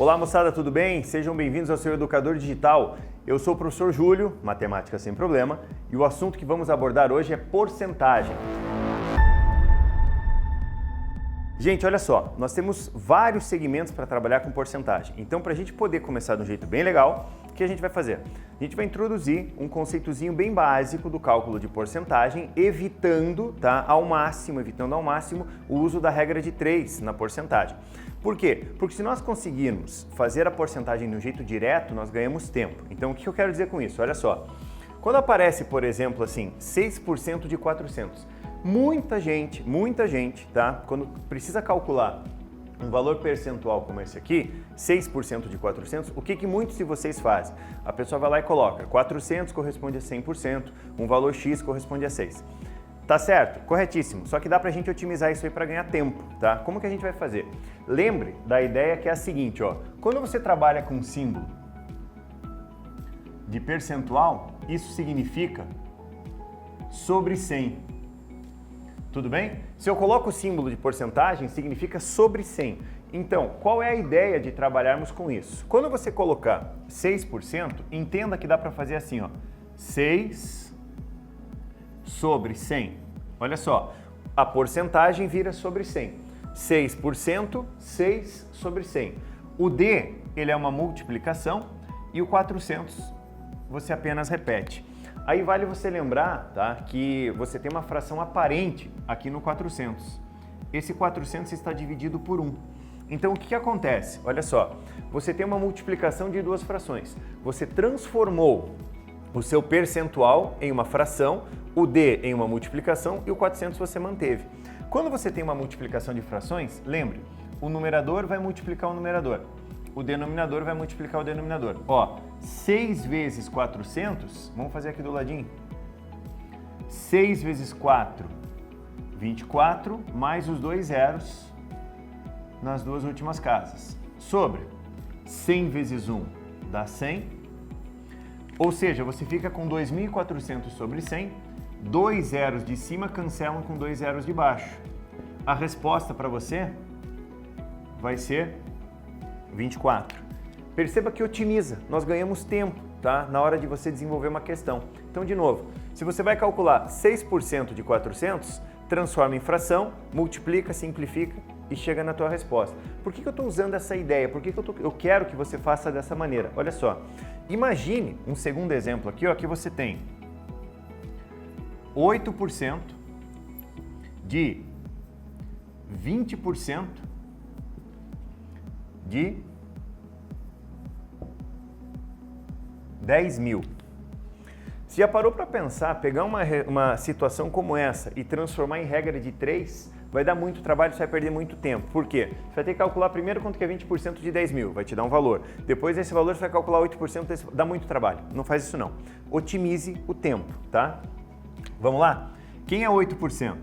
Olá moçada, tudo bem? Sejam bem-vindos ao seu Educador Digital. Eu sou o professor Júlio, matemática sem problema, e o assunto que vamos abordar hoje é porcentagem. Gente, olha só, nós temos vários segmentos para trabalhar com porcentagem. Então, para a gente poder começar de um jeito bem legal, o que a gente vai fazer? A gente vai introduzir um conceitozinho bem básico do cálculo de porcentagem, evitando ao máximo o uso da regra de 3 na porcentagem. Por quê? Porque se nós conseguirmos fazer a porcentagem de um jeito direto, nós ganhamos tempo. Então, o que eu quero dizer com isso? Olha só, quando aparece, por exemplo, assim, 6% de 400, muita gente, quando precisa calcular um valor percentual como esse aqui, 6% de 400, o que muitos de vocês fazem? A pessoa vai lá e coloca 400 corresponde a 100%, um valor X corresponde a 6. Tá certo? Corretíssimo. Só que dá pra gente otimizar isso aí para ganhar tempo, tá? Como que a gente vai fazer? Lembre da ideia que é a seguinte, ó. Quando você trabalha com símbolo de percentual, isso significa sobre 100. Tudo bem? Se eu coloco o símbolo de porcentagem, significa sobre 100. Então, qual é a ideia de trabalharmos com isso? Quando você colocar 6%, entenda que dá para fazer assim, ó. 6 sobre 100. Olha só, a porcentagem vira sobre 100. 6%, 6 sobre 100. O D, ele é uma multiplicação e o 400 você apenas repete. Aí vale você lembrar, tá, que você tem uma fração aparente aqui no 400. Esse 400 está dividido por 1. Então o que acontece? Olha só, você tem uma multiplicação de duas frações. Você transformou o seu percentual em uma fração, o D em uma multiplicação e o 400 você manteve. Quando você tem uma multiplicação de frações, lembre, o numerador vai multiplicar o numerador. O denominador vai multiplicar o denominador. Ó, 6 vezes 400, vamos fazer aqui do ladinho. 6 vezes 4, 24, mais os dois zeros nas duas últimas casas. Sobre 100 vezes 1 dá 100. Ou seja, você fica com 2.400 sobre 100. Dois zeros de cima cancelam com dois zeros de baixo. A resposta para você vai ser 24. Perceba que otimiza, nós ganhamos tempo, tá? Na hora de você desenvolver uma questão. Então, de novo, se você vai calcular 6% de 400, transforma em fração, multiplica, simplifica e chega na tua resposta. Por que eu estou usando essa ideia? Por que eu quero que você faça dessa maneira? Olha só, imagine um segundo exemplo aqui, ó, que você tem 8% de 20% de 10 mil. Se já parou para pensar, pegar uma situação como essa e transformar em regra de 3, vai dar muito trabalho, você vai perder muito tempo. Por quê? Você vai ter que calcular primeiro quanto que é 20% de 10 mil, vai te dar um valor. Depois desse valor você vai calcular 8%, dá muito trabalho. Não faz isso não. Otimize o tempo, tá? Vamos lá? Quem é 8%?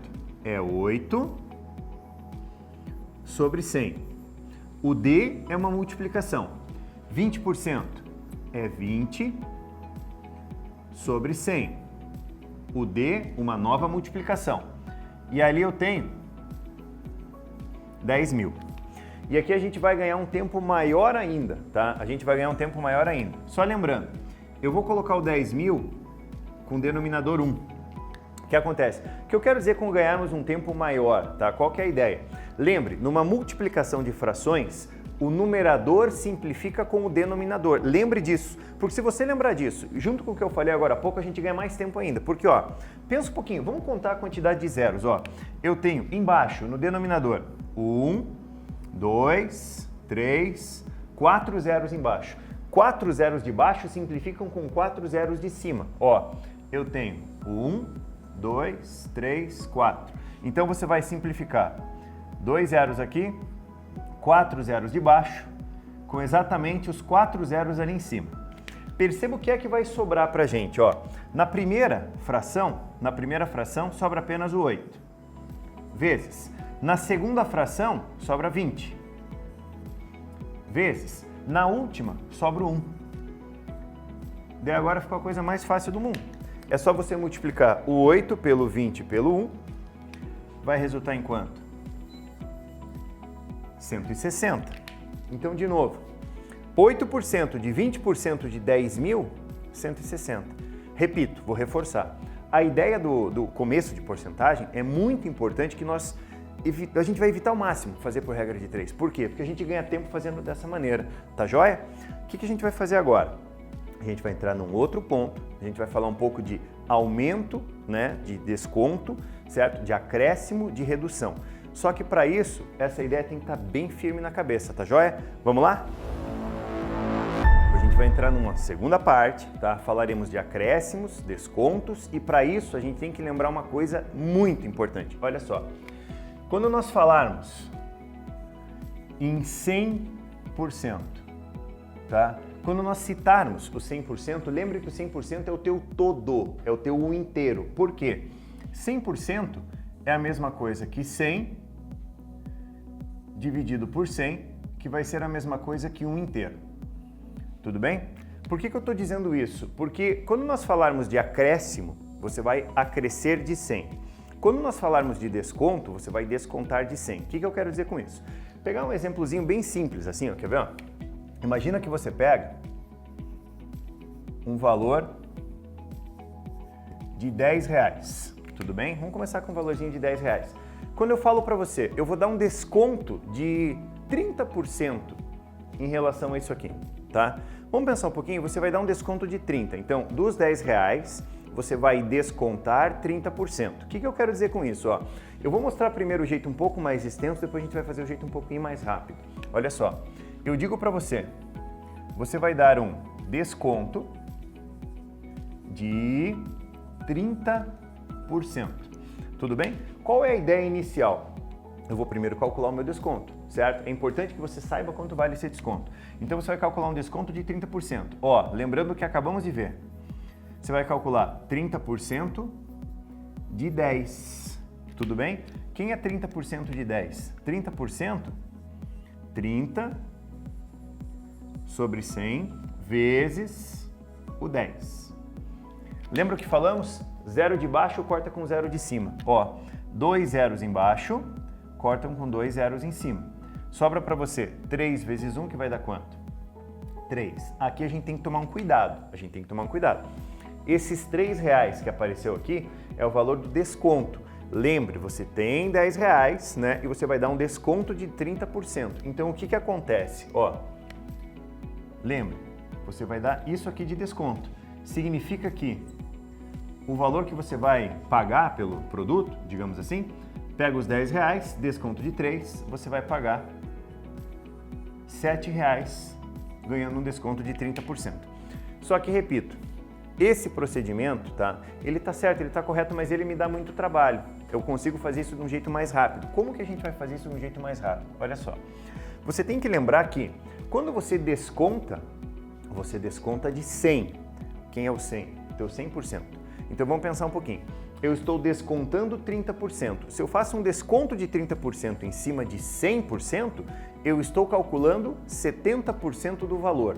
É 8 sobre 100. O D é uma multiplicação. 20% é 20 sobre 100. O D, uma nova multiplicação. E ali eu tenho 10 mil. E aqui a gente vai ganhar um tempo maior ainda, tá? A gente vai ganhar um tempo maior ainda. Só lembrando, eu vou colocar o 10 mil com denominador 1. O que acontece? O que eu quero dizer com ganharmos um tempo maior, tá? Qual que é a ideia? Lembre, numa multiplicação de frações, o numerador simplifica com o denominador. Lembre disso, porque se você lembrar disso, junto com o que eu falei agora há pouco, a gente ganha mais tempo ainda. Porque, ó, pensa um pouquinho, vamos contar a quantidade de zeros, ó. Eu tenho embaixo, no denominador, 1, 2, 3, 4 zeros embaixo. 4 zeros de baixo simplificam com 4 zeros de cima. Ó, eu tenho 1, 2, 3, 4. Então você vai simplificar 2 zeros aqui, 4 zeros de baixo, com exatamente os 4 zeros ali em cima. Perceba o que é que vai sobrar pra gente, ó. Na primeira fração sobra apenas o 8. Vezes. Na segunda fração sobra 20. Vezes. Na última sobra 1. Daí agora ficou a coisa mais fácil do mundo. É só você multiplicar o 8 pelo 20 pelo 1. Vai resultar em quanto? 160. Então, de novo, 8% de 20% de 10 mil, 160. Repito, vou reforçar. A ideia do começo de porcentagem é muito importante que a gente vai evitar ao máximo fazer por regra de 3. Por quê? Porque a gente ganha tempo fazendo dessa maneira, tá joia? O que a gente vai fazer agora? A gente vai entrar num outro ponto, a gente vai falar um pouco de aumento, né, de desconto, certo? De acréscimo, de redução. Só que para isso, essa ideia tem que estar bem firme na cabeça, tá joia? Vamos lá? A gente vai entrar numa segunda parte, tá? Falaremos de acréscimos, descontos e para isso a gente tem que lembrar uma coisa muito importante. Olha só, quando nós falarmos em 100%, tá? Quando nós citarmos o 100%, lembre que o 100% é o teu todo, é o teu inteiro. Por quê? 100% é a mesma coisa que 100 dividido por 100, que vai ser a mesma coisa que 1 inteiro. Tudo bem? Por que eu estou dizendo isso? Porque quando nós falarmos de acréscimo, você vai acrescer de 100. Quando nós falarmos de desconto, você vai descontar de 100. O que eu quero dizer com isso? Pegar um exemplozinho bem simples, assim, ó, quer ver? Ó? Imagina que você pega um valor de 10 reais, tudo bem? Vamos começar com um valorzinho de 10 reais. Quando eu falo para você, eu vou dar um desconto de 30% em relação a isso aqui, tá? Vamos pensar um pouquinho, você vai dar um desconto de 30%. Então, dos 10 reais, você vai descontar 30%. O que eu quero dizer com isso? Ó, eu vou mostrar primeiro o jeito um pouco mais extenso, depois a gente vai fazer o jeito um pouquinho mais rápido. Olha só, eu digo para você, você vai dar um desconto de 30%. Tudo bem? Qual é a ideia inicial? Eu vou primeiro calcular o meu desconto, certo? É importante que você saiba quanto vale esse desconto. Então você vai calcular um desconto de 30%. Ó, lembrando que acabamos de ver. Você vai calcular 30% de 10. Tudo bem? Quem é 30% de 10? 30%? 30 sobre 100 vezes o 10. Lembra o que falamos? Zero de baixo corta com zero de cima. Ó, 2 zeros embaixo cortam com 2 zeros em cima. Sobra para você 3 vezes 1, que vai dar quanto? 3. Aqui a gente tem que tomar um cuidado. Esses 3 reais que apareceu aqui é o valor do desconto. Lembre, você tem 10 reais, né? E você vai dar um desconto de 30%. Então, o que acontece? Ó, lembre, você vai dar isso aqui de desconto. Significa que o valor que você vai pagar pelo produto, digamos assim, pega os 10 reais, desconto de 3, você vai pagar 7 reais, ganhando um desconto de 30%. Só que, repito, esse procedimento, tá? Ele tá certo, ele tá correto, mas ele me dá muito trabalho. Eu consigo fazer isso de um jeito mais rápido. Como que a gente vai fazer isso de um jeito mais rápido? Olha só. Você tem que lembrar que quando você desconta de 100. Quem é o 100? O teu 100%. Então vamos pensar um pouquinho. Eu estou descontando 30%. Se eu faço um desconto de 30% em cima de 100%, eu estou calculando 70% do valor.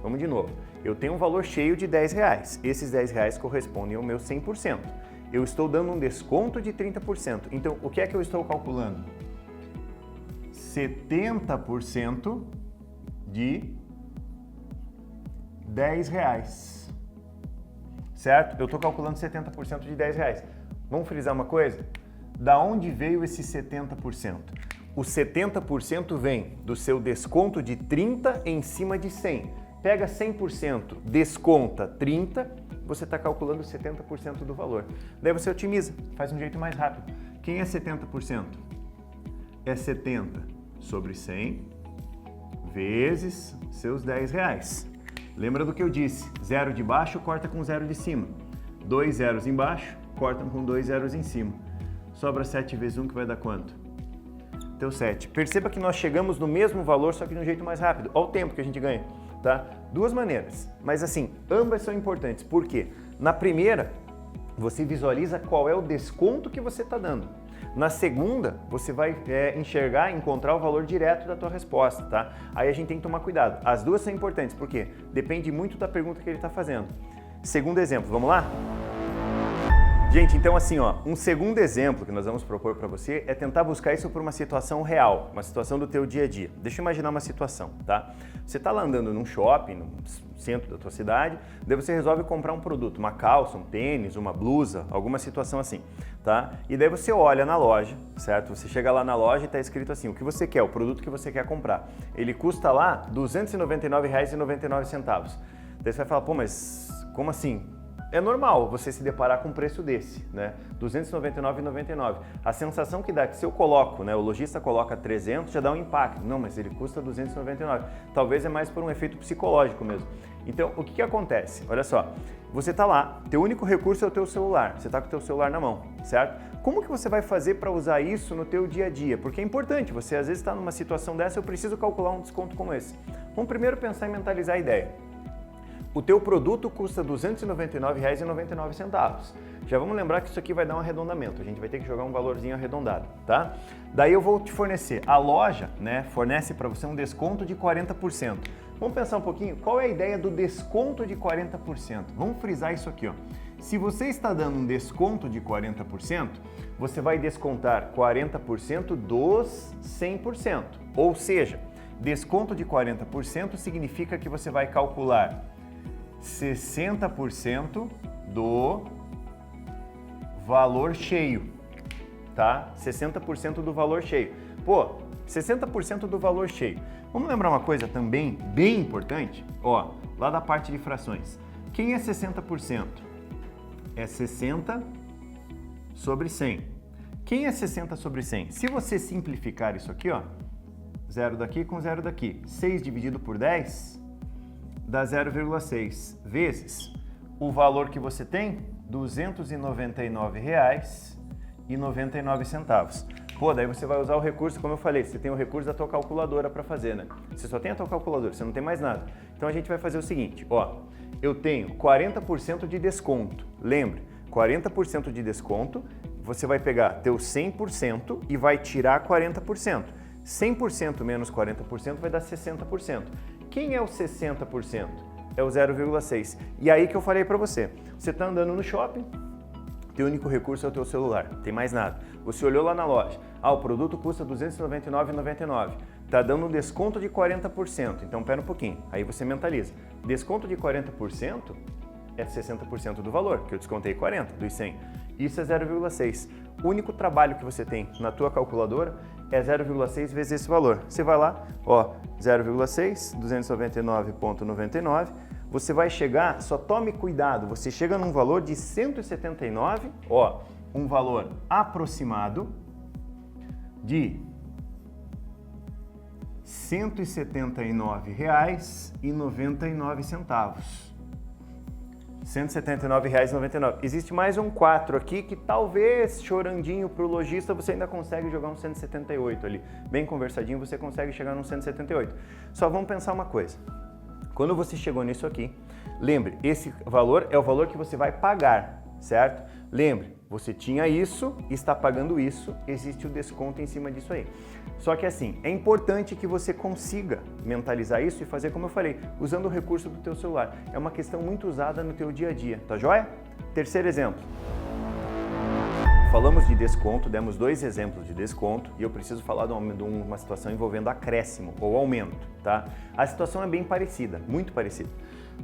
Vamos de novo. Eu tenho um valor cheio de 10 reais. Esses 10 reais correspondem ao meu 100%. Eu estou dando um desconto de 30%. Então, o que é que eu estou calculando? 70% de 10 reais. Certo? Eu estou calculando 70% de 10 reais. Vamos frisar uma coisa? Da onde veio esse 70%? O 70% vem do seu desconto de 30 em cima de 100. Pega 100%, desconta 30, você está calculando 70% do valor. Daí você otimiza, faz um jeito mais rápido. Quem é 70%? É 70 sobre 100 vezes seus 10 reais. Lembra do que eu disse? Zero de baixo corta com zero de cima. 2 zeros embaixo cortam com 2 zeros em cima. Sobra 7 vezes 1, que vai dar quanto? Deu 7. Perceba que nós chegamos no mesmo valor, só que de um jeito mais rápido. Olha o tempo que a gente ganha, tá? Duas maneiras, mas assim, ambas são importantes. Por quê? Na primeira, você visualiza qual é o desconto que você está dando. Na segunda, você vai enxergar, encontrar o valor direto da tua resposta, tá? Aí a gente tem que tomar cuidado. As duas são importantes, porque depende muito da pergunta que ele está fazendo. Segundo exemplo, vamos lá? Gente, então assim, ó, um segundo exemplo que nós vamos propor para você é tentar buscar isso por uma situação real, uma situação do teu dia a dia. Deixa eu imaginar uma situação, tá? Você tá lá andando num shopping, no centro da tua cidade, daí você resolve comprar um produto, uma calça, um tênis, uma blusa, alguma situação assim, tá? E daí você olha na loja, certo? Você chega lá na loja e tá escrito assim, o que você quer, o produto que você quer comprar. Ele custa lá R$ 299,99. Daí você vai falar, pô, mas como assim? É normal você se deparar com um preço desse, né? R$ 299,99. A sensação que dá é que se eu coloco, né, o lojista coloca 300, já dá um impacto. Não, mas ele custa 299. Talvez é mais por um efeito psicológico mesmo. Então, o que acontece? Olha só, você tá lá, teu único recurso é o teu celular. Você tá com o teu celular na mão, certo? Como que você vai fazer para usar isso no teu dia a dia? Porque é importante, você às vezes está numa situação dessa, eu preciso calcular um desconto como esse. Vamos primeiro pensar em mentalizar a ideia. O teu produto custa R$ 299,99. Já vamos lembrar que isso aqui vai dar um arredondamento, a gente vai ter que jogar um valorzinho arredondado, tá? Daí eu vou te fornecer, a loja, né, fornece para você um desconto de 40%. Vamos pensar um pouquinho, qual é a ideia do desconto de 40%? Vamos frisar isso aqui, ó. Se você está dando um desconto de 40%, você vai descontar 40% dos 100%. Ou seja, desconto de 40% significa que você vai calcular 60% do valor cheio, tá? 60% do valor cheio. Pô, 60% do valor cheio. Vamos lembrar uma coisa também bem importante? Ó, lá da parte de frações. Quem é 60%? É 60 sobre 100. Quem é 60 sobre 100? Se você simplificar isso aqui, ó, 0 daqui com 0 daqui, 6 dividido por 10... dá 0,6 vezes o valor que você tem, R$ 299,99. Pô, daí você vai usar o recurso, como eu falei, você tem o recurso da tua calculadora para fazer, né? Você só tem a tua calculadora, você não tem mais nada. Então a gente vai fazer o seguinte, ó, eu tenho 40% de desconto. Lembre, 40% de desconto, você vai pegar teu 100% e vai tirar 40%. 100% menos 40% vai dar 60%. Quem é o 60%? É o 0,6. E aí que eu falei para você, você está andando no shopping, teu único recurso é o teu celular, não tem mais nada. Você olhou lá na loja, o produto custa R$ 299,99, está dando um desconto de 40%, então pera um pouquinho, aí você mentaliza. Desconto de 40% é 60% do valor, que eu descontei 40 dos 100. Isso é 0,6. O único trabalho que você tem na tua calculadora é 0,6 vezes esse valor. Você vai lá, ó, 0,6, 299,99, você vai chegar, só tome cuidado, você chega num valor de 179, ó, um valor aproximado de R$ 179,99. R$ 179,99. Existe mais um 4 aqui que talvez, chorandinho para o lojista, você ainda consegue jogar um 178 ali. Bem conversadinho, você consegue chegar num 178. Só vamos pensar uma coisa. Quando você chegou nisso aqui, lembre, esse valor é o valor que você vai pagar, certo? Lembre, você tinha isso, está pagando isso, existe o desconto em cima disso aí. Só que assim, é importante que você consiga mentalizar isso e fazer como eu falei, usando o recurso do teu celular. É uma questão muito usada no teu dia a dia, tá joia? Terceiro exemplo. Falamos de desconto, demos 2 exemplos de desconto e eu preciso falar de uma situação envolvendo acréscimo ou aumento, tá? A situação é bem parecida, muito parecida.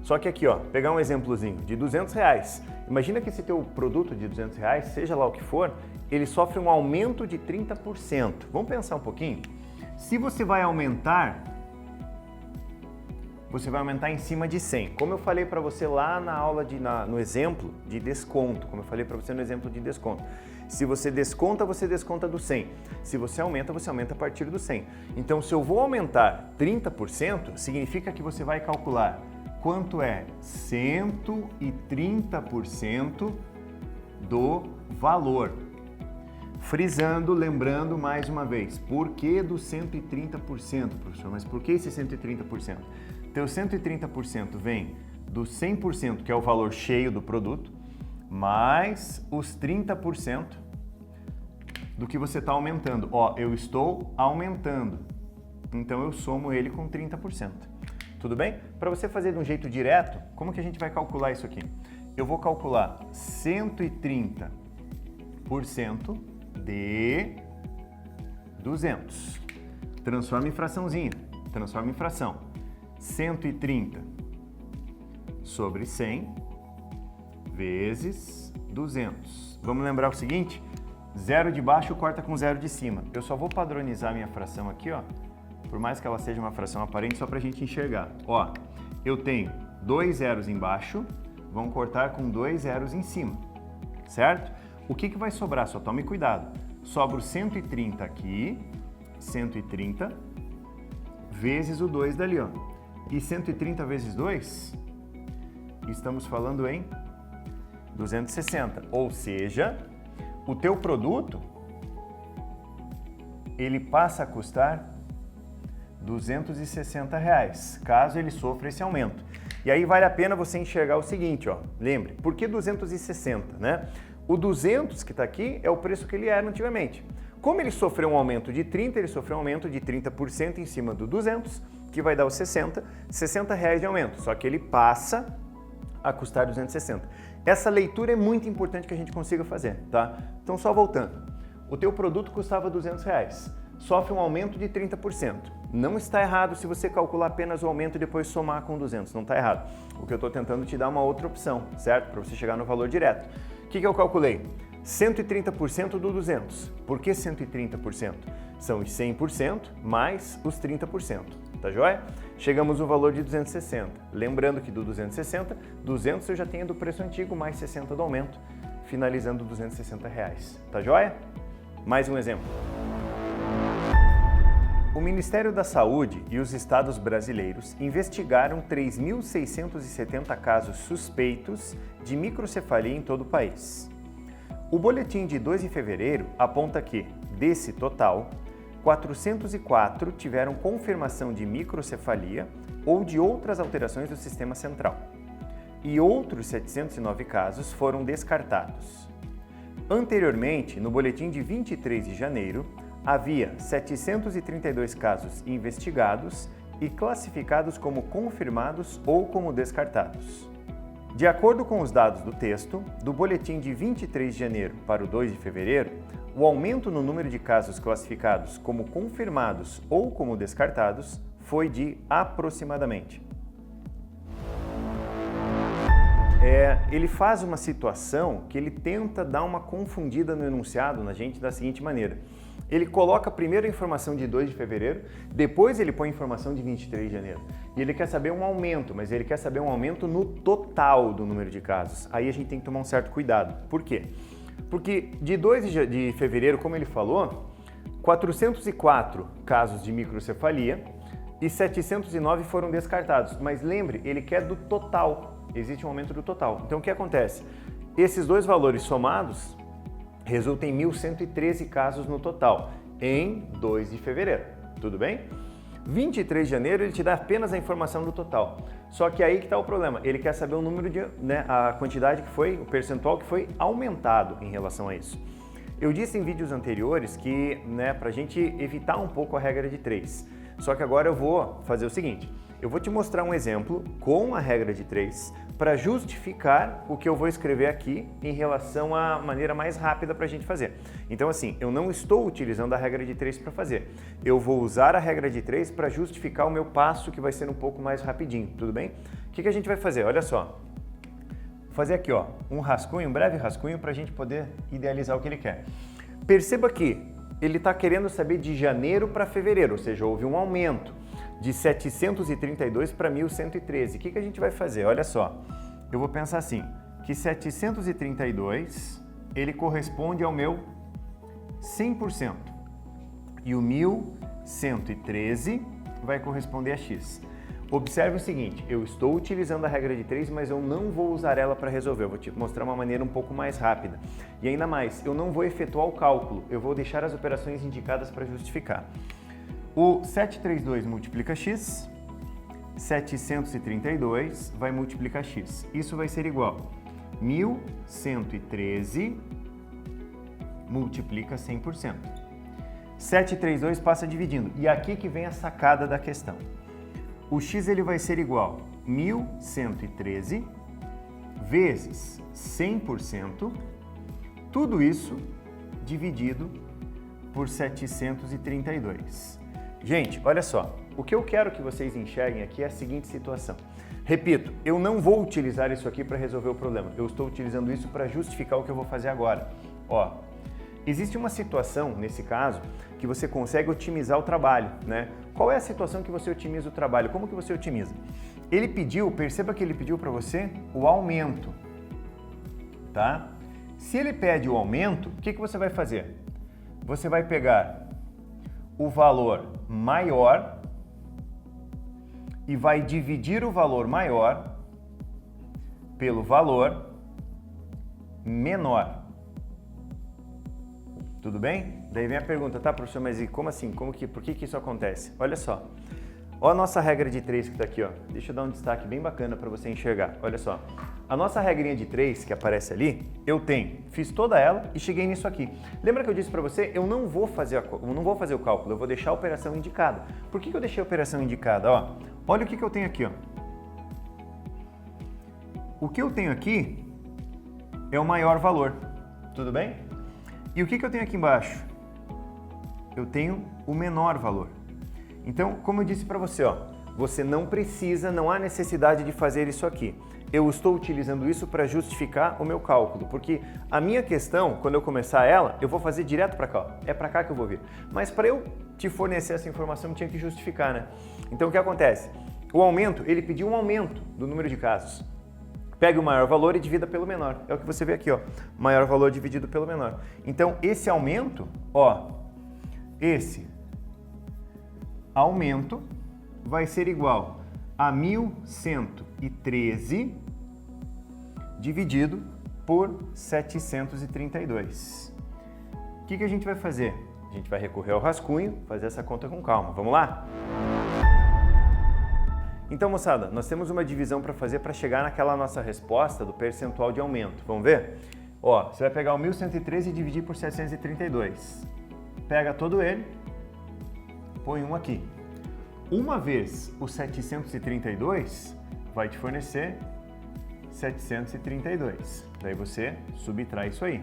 Só que aqui, ó, pegar um exemplozinho de R$200. Imagina que esse teu produto de R$200, seja lá o que for, ele sofre um aumento de 30%. Vamos pensar um pouquinho? Se você vai aumentar em cima de 100. Como eu falei para você lá na aula, no exemplo de desconto, como eu falei para você no exemplo de desconto. Se você desconta do 100. Se você aumenta a partir do 100. Então, se eu vou aumentar 30%, significa que você vai calcular quanto é 130% do valor. Frisando, lembrando mais uma vez, por que do 130%, professor? Mas por que esse 130%? Teu 130% vem do 100%, que é o valor cheio do produto, mais os 30% do que você está aumentando. Ó, eu estou aumentando, então eu somo ele com 30%. Tudo bem? Para você fazer de um jeito direto, como que a gente vai calcular isso aqui? Eu vou calcular 130 100% de 200. Transforma em fraçãozinha. Transforma em fração. 130 sobre 100 vezes 200. Vamos lembrar o seguinte? Zero de baixo corta com zero de cima. Eu só vou padronizar minha fração aqui, ó. Por mais que ela seja uma fração aparente, só para a gente enxergar. Ó, eu tenho 2 zeros embaixo, vão cortar com 2 zeros em cima, certo? O que vai sobrar? Só tome cuidado. Sobra o 130 aqui, 130 vezes o 2 dali, ó. E 130 vezes 2, estamos falando em 260. Ou seja, o teu produto, ele passa a custar R$260, caso ele sofra esse aumento. E aí vale a pena você enxergar o seguinte, ó. Lembre, por que 260, né? O 200 que está aqui é o preço que ele era antigamente. Como ele sofreu um aumento de 30, ele sofreu um aumento de 30% em cima do 200, que vai dar os 60, R$60 de aumento. Só que ele passa a custar 260. Essa leitura é muito importante que a gente consiga fazer, tá? Então, só voltando. O teu produto custava R$200, sofre um aumento de 30%. Não está errado se você calcular apenas o aumento e depois somar com 200, não está errado. O que eu estou tentando te dar é uma outra opção, certo? Para você chegar no valor direto. O que eu calculei? 130% do 200. Por que 130%? São os 100% mais os 30%, tá joia? Chegamos no valor de 260. Lembrando que do 260, 200 eu já tenho do preço antigo, mais 60 do aumento, finalizando R$260, tá joia? Mais um exemplo. O Ministério da Saúde e os estados brasileiros investigaram 3.670 casos suspeitos de microcefalia em todo o país. O boletim de 2 de fevereiro aponta que, desse total, 404 tiveram confirmação de microcefalia ou de outras alterações do sistema central, e outros 709 casos foram descartados. Anteriormente, no boletim de 23 de janeiro, havia 732 casos investigados e classificados como confirmados ou como descartados. De acordo com os dados do texto, do boletim de 23 de janeiro para o 2 de fevereiro, o aumento no número de casos classificados como confirmados ou como descartados foi de aproximadamente. Ele faz uma situação que ele tenta dar uma confundida no enunciado na gente da seguinte maneira. Ele coloca primeiro a informação de 2 de fevereiro, depois ele põe a informação de 23 de janeiro. E ele quer saber um aumento, mas ele quer saber um aumento no total do número de casos. Aí a gente tem que tomar um certo cuidado. Por quê? Porque de 2 de fevereiro, como ele falou, 404 casos de microcefalia e 709 foram descartados. Mas lembre, ele quer do total. Existe um aumento do total. Então o que acontece? Esses dois valores somados resulta em 1.113 casos no total, em 2 de fevereiro, tudo bem? 23 de janeiro ele te dá apenas a informação do total, só que aí que está o problema, ele quer saber o número de, a quantidade que foi, o percentual que foi aumentado em relação a isso. Eu disse em vídeos anteriores que, para a gente evitar um pouco a regra de 3, só que agora eu vou fazer o seguinte, eu vou te mostrar um exemplo com a regra de 3 para justificar o que eu vou escrever aqui em relação à maneira mais rápida para a gente fazer. Então assim, eu não estou utilizando a regra de 3 para fazer. Eu vou usar a regra de 3 para justificar o meu passo que vai ser um pouco mais rapidinho, tudo bem? O que a gente vai fazer? Olha só. Vou fazer aqui ó, um rascunho, um breve rascunho para a gente poder idealizar o que ele quer. Perceba que ele está querendo saber de janeiro para fevereiro, ou seja, houve um aumento de 732 para 1.113. O que a gente vai fazer? Olha só, eu vou pensar assim, que 732 ele corresponde ao meu 100% e o 1.113 vai corresponder a x. Observe o seguinte, eu estou utilizando a regra de 3, mas eu não vou usar ela para resolver, eu vou te mostrar uma maneira um pouco mais rápida. E ainda mais, eu não vou efetuar o cálculo, eu vou deixar as operações indicadas para justificar. O 732 multiplica x, 732 vai multiplicar x. Isso vai ser igual a 1.113 multiplica 100%. 732 passa dividindo. E aqui que vem a sacada da questão. O x ele vai ser igual a 1.113 vezes 100%, tudo isso dividido por 732. Gente, olha só, o que eu quero que vocês enxerguem aqui é a seguinte situação. Repito, eu não vou utilizar isso aqui para resolver o problema, eu estou utilizando isso para justificar o que eu vou fazer agora. Ó, existe uma situação, nesse caso, que você consegue otimizar o trabalho, né? Qual é a situação que você otimiza o trabalho? Como que você otimiza? Ele pediu, perceba que ele pediu para você o aumento, tá? Se ele pede o aumento, o que você vai fazer? Você vai pegar o valor maior e vai dividir o valor maior pelo valor menor. Tudo bem? Daí vem a pergunta, tá, professor, mas e como assim? Por que isso acontece? Olha só. Olha a nossa regra de 3 que está aqui, ó. Deixa eu dar um destaque bem bacana para você enxergar. Olha só. A nossa regrinha de 3 que aparece ali, fiz toda ela e cheguei nisso aqui. Lembra que eu disse para você, eu não vou fazer o cálculo, eu vou deixar a operação indicada. Por que eu deixei a operação indicada? Ó, olha o que eu tenho aqui, ó. O que eu tenho aqui é o maior valor, tudo bem? E o que eu tenho aqui embaixo? Eu tenho o menor valor. Então, como eu disse para você, ó, você não há necessidade de fazer isso aqui. Eu estou utilizando isso para justificar o meu cálculo, porque a minha questão, quando eu começar ela, eu vou fazer direto para cá, ó. É para cá que eu vou vir. Mas para eu te fornecer essa informação, eu tinha que justificar, né? Então, o que acontece? O aumento, ele pediu um aumento do número de casos. Pega o maior valor e divida pelo menor. É o que você vê aqui, ó. Maior valor dividido pelo menor. Então, esse aumento, ó, esse aumento vai ser igual a 1.113 dividido por 732. O que a gente vai fazer? A gente vai recorrer ao rascunho, fazer essa conta com calma. Vamos lá? Então, moçada, nós temos uma divisão para fazer para chegar naquela nossa resposta do percentual de aumento. Vamos ver? Ó, você vai pegar o 1.113 e dividir por 732. Pega todo ele, põe um aqui. Uma vez o 732 vai te fornecer 732. Daí você subtrai isso aí.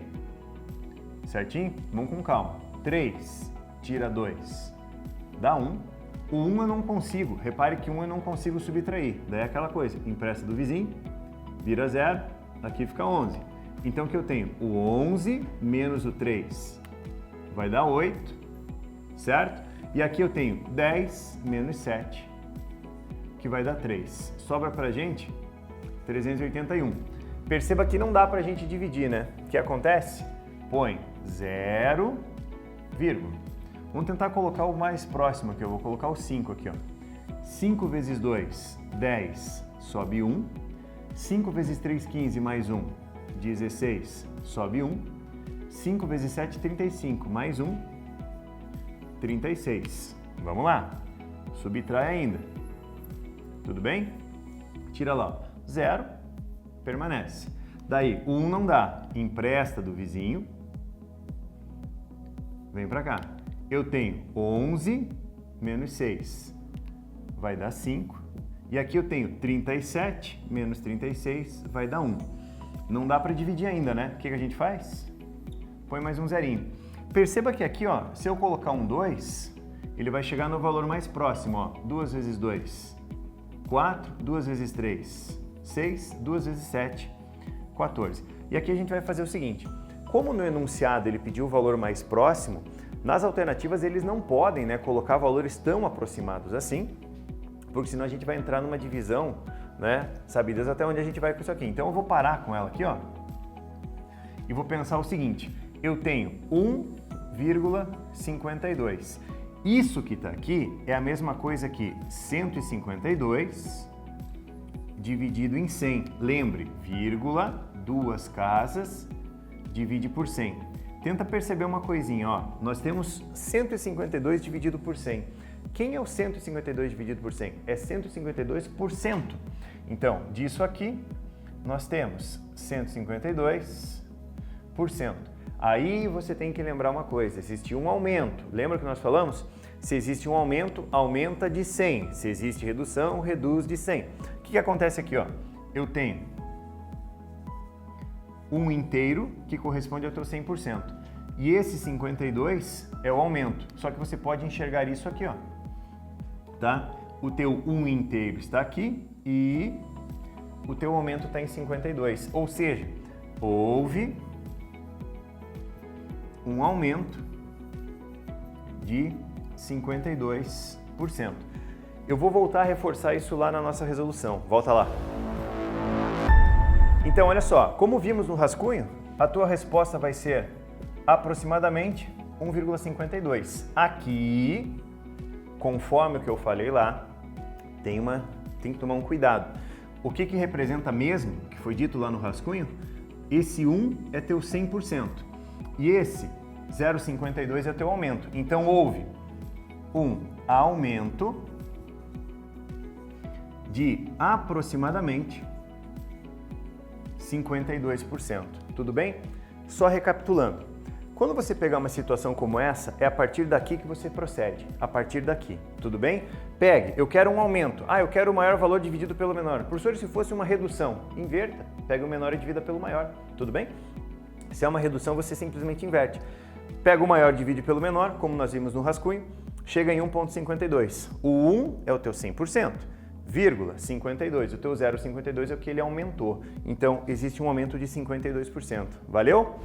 Certinho? Vamos com calma. 3 tira 2 dá 1. O 1 eu não consigo. Repare que 1 eu não consigo subtrair. Daí é aquela coisa. Empresta do vizinho, vira 0, aqui fica 11. Então o que eu tenho? O 11 menos o 3 vai dar 8, certo? E aqui eu tenho 10 menos 7, que vai dar 3. Sobra pra gente 381. Perceba que não dá pra gente dividir, né? O que acontece? Põe 0, vírgula. Vamos tentar colocar o mais próximo aqui, eu vou colocar o 5 aqui, ó. 5 vezes 2, 10, sobe 1. 5 vezes 3, 15, mais 1, 16, sobe 1. 5 vezes 7, 35, mais 1, 36. Vamos lá. Subtrai ainda. Tudo bem? Tira lá. 0, permanece. Daí, o 1 não dá. Empresta do vizinho. Vem pra cá. Eu tenho 11 menos 6. Vai dar 5. E aqui eu tenho 37 menos 36. Vai dar 1. Não dá para dividir ainda, né? O que a gente faz? Põe mais um zerinho. Perceba que aqui, ó, se eu colocar um 2, ele vai chegar no valor mais próximo, ó. 2 vezes 2, 4. 2 vezes 3, 6. 2 vezes 7, 14. E aqui a gente vai fazer o seguinte. Como no enunciado ele pediu o valor mais próximo, nas alternativas eles não podem, né, colocar valores tão aproximados assim, porque senão a gente vai entrar numa divisão, né, sabidas até onde a gente vai com isso aqui. Então eu vou parar com ela aqui, ó, e vou pensar o seguinte, eu tenho 1,52. Isso que está aqui é a mesma coisa que 152 dividido em 100. Lembre, vírgula, 2 casas, divide por 100. Tenta perceber uma coisinha, ó. Nós temos 152 dividido por 100. Quem é o 152 dividido por 100? É 152%. Então, disso aqui, nós temos 152%. Aí você tem que lembrar uma coisa, existe um aumento. Lembra que nós falamos? Se existe um aumento, aumenta de 100. Se existe redução, reduz de 100. O que acontece aqui, ó? Eu tenho um inteiro que corresponde ao teu 100%. E esse 52 é o aumento. Só que você pode enxergar isso aqui, ó. Tá? O teu 1 inteiro está aqui e o teu aumento está em 52. Ou seja, houve um aumento de 52%. Eu vou voltar a reforçar isso lá na nossa resolução. Volta lá. Então, olha só, como vimos no rascunho, a tua resposta vai ser aproximadamente 1,52. Aqui, conforme o que eu falei lá, tem que tomar um cuidado. O que representa mesmo, que foi dito lá no rascunho? Esse 1 é teu 100% e esse 0,52 é teu aumento. Então, houve um aumento de aproximadamente 52%. Tudo bem? Só recapitulando. Quando você pegar uma situação como essa, é a partir daqui que você procede. A partir daqui. Tudo bem? Pegue, eu quero um aumento. Eu quero o maior valor dividido pelo menor. Professor, se fosse uma redução, inverta. Pega o menor e divida pelo maior. Tudo bem? Se é uma redução, você simplesmente inverte. Pega o maior e divide pelo menor, como nós vimos no rascunho, chega em 1,52. O 1 é o teu 100%. Vírgula 52, o teu 0,52 é o que ele aumentou. Então, existe um aumento de 52%. Valeu?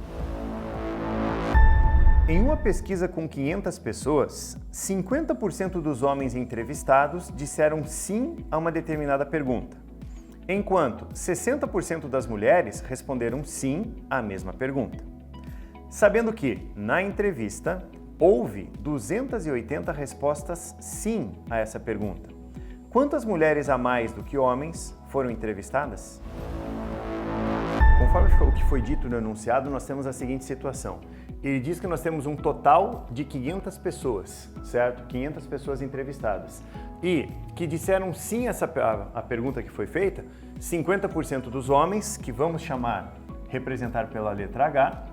Em uma pesquisa com 500 pessoas, 50% dos homens entrevistados disseram sim a uma determinada pergunta, enquanto 60% das mulheres responderam sim à mesma pergunta. Sabendo que, na entrevista, houve 280 respostas sim a essa pergunta. Quantas mulheres a mais do que homens foram entrevistadas? Conforme o que foi dito no enunciado, nós temos a seguinte situação. Ele diz que nós temos um total de 500 pessoas, certo? 500 pessoas entrevistadas. E que disseram sim a pergunta que foi feita, 50% dos homens, que vamos representar pela letra H,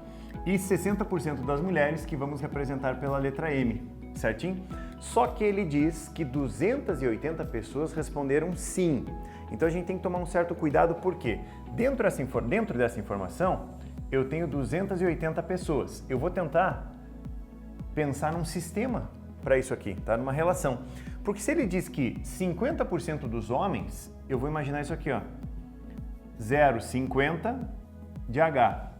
e 60% das mulheres, que vamos representar pela letra M, certinho? Só que ele diz que 280 pessoas responderam sim. Então a gente tem que tomar um certo cuidado, porque dentro dessa informação eu tenho 280 pessoas. Eu vou tentar pensar num sistema para isso aqui, tá? Numa relação. Porque se ele diz que 50% dos homens, eu vou imaginar isso aqui, ó. 0,50 de H.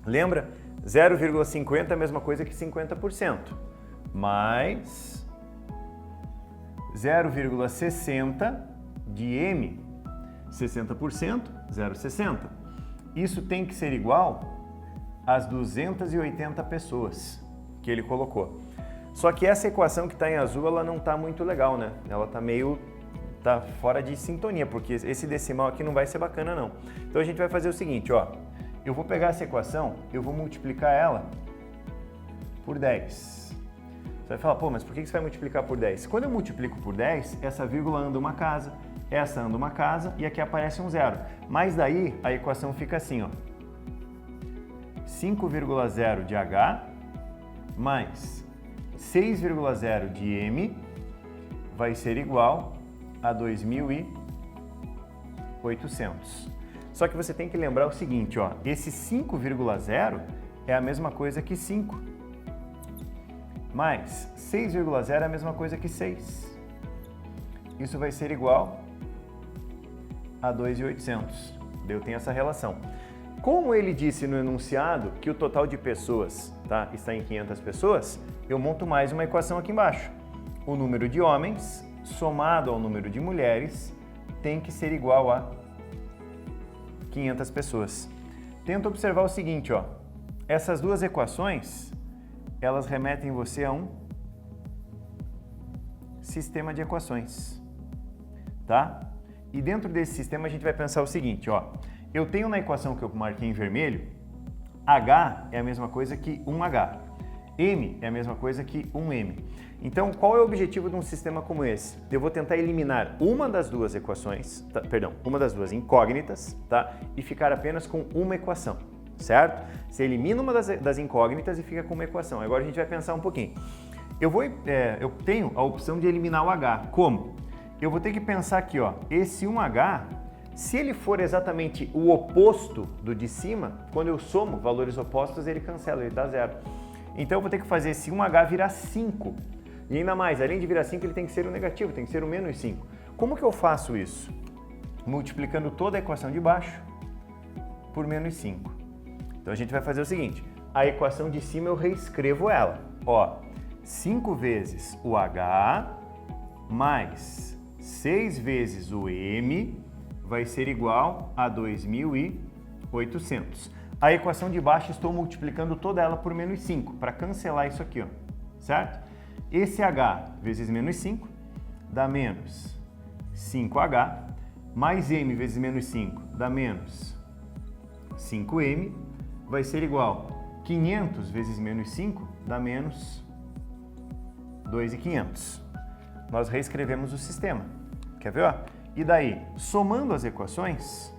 Lembra? 0,50 é a mesma coisa que 50%. Mais 0,60 de M, 60%, 0,60. Isso tem que ser igual às 280 pessoas que ele colocou. Só que essa equação que está em azul, ela não está muito legal, né? Ela tá fora de sintonia, porque esse decimal aqui não vai ser bacana, não. Então a gente vai fazer o seguinte, ó. Eu vou pegar essa equação, eu vou multiplicar ela por 10. Você vai falar, pô, mas por que você vai multiplicar por 10? Quando eu multiplico por 10, essa vírgula anda uma casa, essa anda uma casa e aqui aparece um zero. Mas daí a equação fica assim, ó. 5,0 de H mais 6,0 de M vai ser igual a 2.800. Só que você tem que lembrar o seguinte, ó. Esse 5,0 é a mesma coisa que 5. Mais 6,0 é a mesma coisa que 6. Isso vai ser igual a 2.800. Eu tenho essa relação. Como ele disse no enunciado que o total de pessoas, tá, está em 500 pessoas, eu monto mais uma equação aqui embaixo. O número de homens somado ao número de mulheres tem que ser igual a 500 pessoas. Tenta observar o seguinte, ó. Essas duas equações, elas remetem você a um sistema de equações, tá? E dentro desse sistema a gente vai pensar o seguinte, ó. Eu tenho na equação que eu marquei em vermelho, H é a mesma coisa que 1H. M é a mesma coisa que 1M. Então, qual é o objetivo de um sistema como esse? Eu vou tentar eliminar uma das duas equações, uma das duas incógnitas, tá? E ficar apenas com uma equação, certo? Você elimina uma das incógnitas e fica com uma equação. Agora a gente vai pensar um pouquinho. Eu tenho a opção de eliminar o H. Como? Eu vou ter que pensar aqui, ó, esse 1H, se ele for exatamente o oposto do de cima, quando eu somo valores opostos, ele cancela, ele dá zero. Então eu vou ter que fazer esse 1H virar 5. E ainda mais, além de virar 5, ele tem que ser o negativo, tem que ser o menos 5. Como que eu faço isso? Multiplicando toda a equação de baixo por menos 5. Então a gente vai fazer o seguinte, a equação de cima eu reescrevo ela. Ó, 5 vezes o H mais 6 vezes o M vai ser igual a 2.800. A equação de baixo estou multiplicando toda ela por menos 5, para cancelar isso aqui, ó, certo? Esse H vezes menos 5 dá menos 5H, mais M vezes menos 5 dá menos 5M, vai ser igual a 500 vezes menos 5 dá menos 2.500. Nós reescrevemos o sistema. Quer ver? Ó? E daí, somando as equações,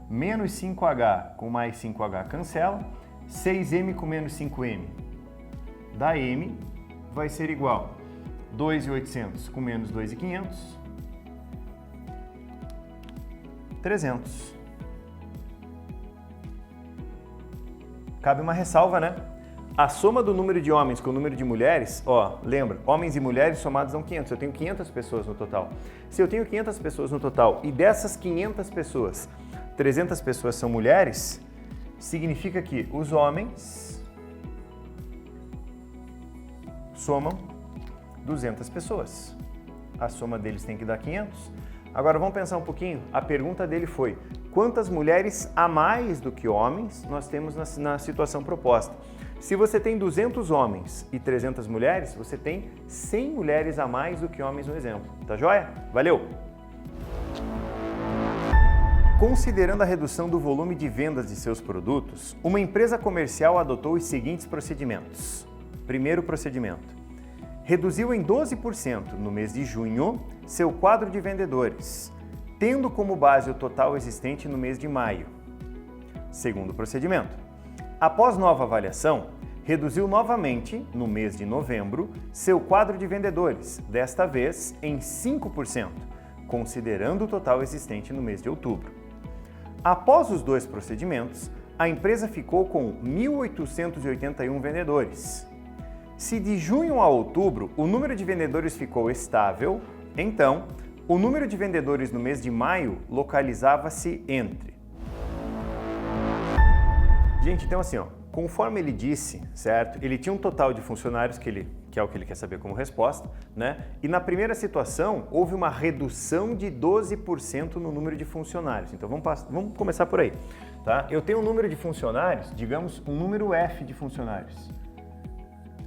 menos 5H com mais 5H cancela, 6M com menos 5M dá M, vai ser igual a 2.800 com menos 2.500, 300. Cabe uma ressalva, né? A soma do número de homens com o número de mulheres, ó, lembra, homens e mulheres somados dão 500, eu tenho 500 pessoas no total. Se eu tenho 500 pessoas no total e dessas 500 pessoas, 300 pessoas são mulheres, significa que os homens somam 200 pessoas. A soma deles tem que dar 500. Agora vamos pensar um pouquinho, a pergunta dele foi, quantas mulheres a mais do que homens nós temos na situação proposta? Se você tem 200 homens e 300 mulheres, você tem 100 mulheres a mais do que homens no exemplo. Tá joia? Valeu! Considerando a redução do volume de vendas de seus produtos, uma empresa comercial adotou os seguintes procedimentos. Primeiro procedimento. Reduziu em 12% no mês de junho seu quadro de vendedores, tendo como base o total existente no mês de maio. Segundo procedimento. Após nova avaliação, reduziu novamente, no mês de novembro, seu quadro de vendedores, desta vez em 5%, considerando o total existente no mês de outubro. Após os dois procedimentos, a empresa ficou com 1.881 vendedores. Se de junho a outubro o número de vendedores ficou estável, então o número de vendedores no mês de maio localizava-se entre... Gente, então assim, ó, conforme ele disse, certo? Ele tinha um total de funcionários que é o que ele quer saber como resposta, né? E na primeira situação, houve uma redução de 12% no número de funcionários. Então vamos começar por aí, tá? Eu tenho um número de funcionários, digamos, um número F de funcionários,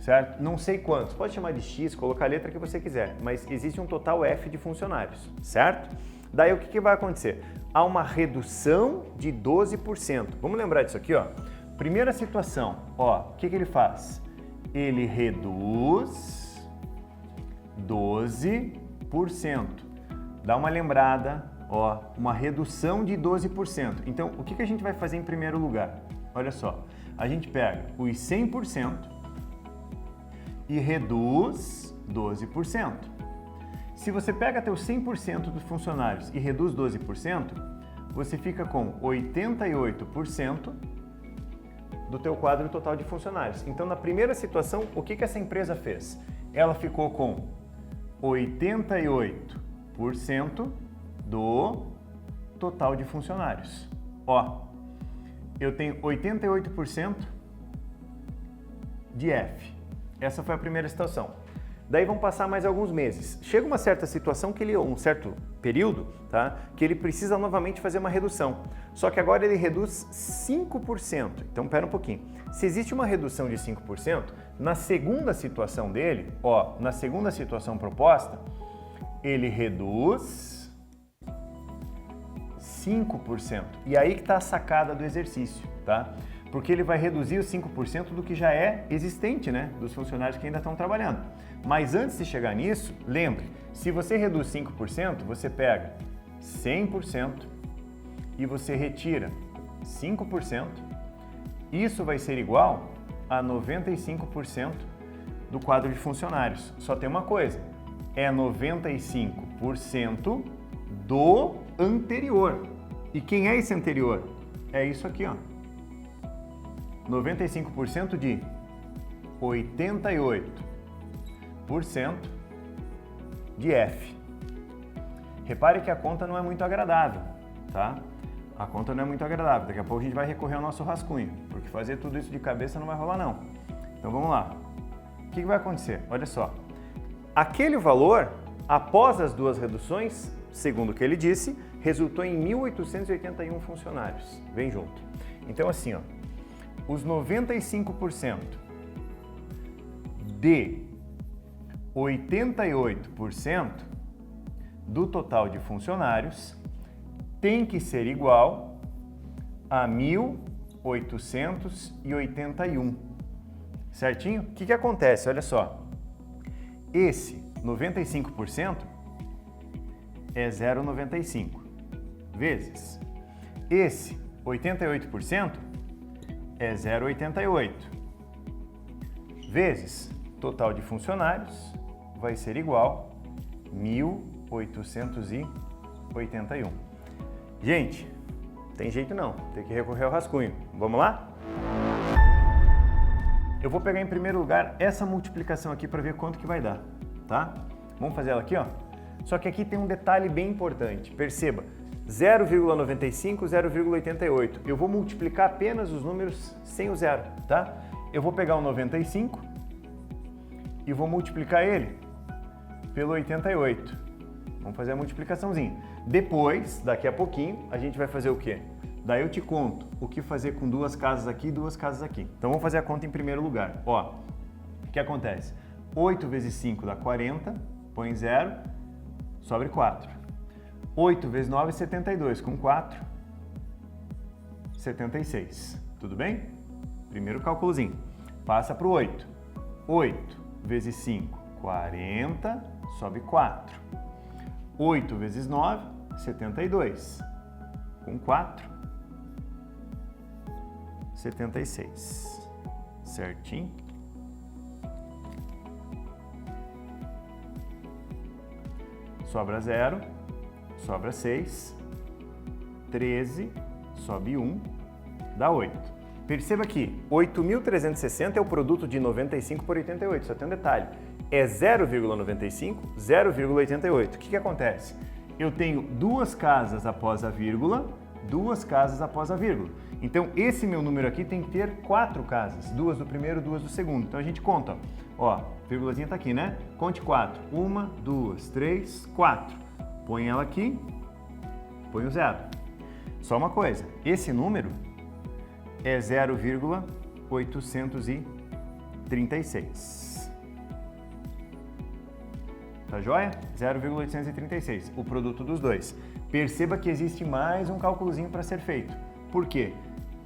certo? Não sei quantos, pode chamar de X, colocar a letra que você quiser, mas existe um total F de funcionários, certo? Daí o que vai acontecer? Há uma redução de 12%. Vamos lembrar disso aqui, ó. Primeira situação, ó, o que ele faz? Ele reduz 12%. Dá uma lembrada, ó, uma redução de 12%. Então, o que a gente vai fazer em primeiro lugar? Olha só, a gente pega os 100% e reduz 12%. Se você pega até os 100% dos funcionários e reduz 12%, você fica com 88% do teu quadro total de funcionários. Então, na primeira situação, o que essa empresa fez? Ela ficou com 88% do total de funcionários. Ó, eu tenho 88% de F. Essa foi a primeira situação. Daí vão passar mais alguns meses. Chega uma certa situação um certo período, tá? Que ele precisa novamente fazer uma redução. Só que agora ele reduz 5%. Então, pera um pouquinho. Se existe uma redução de 5%, na segunda situação dele, ó, na segunda situação proposta, ele reduz 5%. E aí que está a sacada do exercício, tá? Porque ele vai reduzir os 5% do que já é existente, né? Dos funcionários que ainda estão trabalhando. Mas antes de chegar nisso, lembre, se você reduz 5%, você pega 100% e você retira 5%, isso vai ser igual a 95% do quadro de funcionários. Só tem uma coisa, é 95% do anterior. E quem é esse anterior? É isso aqui, ó. 95% de 88% de F. Repare que a conta não é muito agradável, tá? A conta não é muito agradável. Daqui a pouco a gente vai recorrer ao nosso rascunho, porque fazer tudo isso de cabeça não vai rolar não. Então vamos lá. O que vai acontecer? Olha só. Aquele valor, após as duas reduções, segundo o que ele disse, resultou em 1.881 funcionários. Vem junto. Então assim, ó, os 95% de 88% do total de funcionários tem que ser igual a 1.881. Certinho? O que acontece? Olha só. Esse 95% é 0,95 vezes esse 88% é 0,88 vezes total de funcionários vai ser igual a 1.881. Gente, tem jeito não, tem que recorrer ao rascunho. Vamos lá? Eu vou pegar em primeiro lugar essa multiplicação aqui para ver quanto que vai dar, tá? Vamos fazer ela aqui, ó. Só que aqui tem um detalhe bem importante. Perceba, 0,95, 0,88. Eu vou multiplicar apenas os números sem o zero, tá? Eu vou pegar o 95 e vou multiplicar ele pelo 88. Vamos fazer a multiplicaçãozinha. Depois, daqui a pouquinho, a gente vai fazer o quê? Daí eu te conto o que fazer com duas casas aqui e duas casas aqui. Então vamos fazer a conta em primeiro lugar. Ó, o que acontece? 8 vezes 5 dá 40, põe 0, sobre 4. 8 vezes 9 é 72, com 4, 76. Tudo bem? Primeiro cálculozinho. Passa para o 8. 8 vezes 5, 40, sobe 4. 8 vezes 9, 72. Com 4, 76. Certinho? Sobra 0, sobra 6, 13, sobe 1, dá 8. Perceba que 8.360 é o produto de 95 por 88, só tem um detalhe. É 0,95, 0,88. O que acontece? Eu tenho duas casas após a vírgula, duas casas após a vírgula. Então, esse meu número aqui tem que ter 4 casas, 2 do primeiro, 2 do segundo. Então, a gente conta, ó, vírgulazinha tá aqui, né? Conte 4. 1, 2, 3, 4. Põe ela aqui, põe o 0. Só uma coisa, esse número é 0,836. Tá joia? 0,836, o produto dos dois. Perceba que existe mais um cálculozinho para ser feito. Por quê?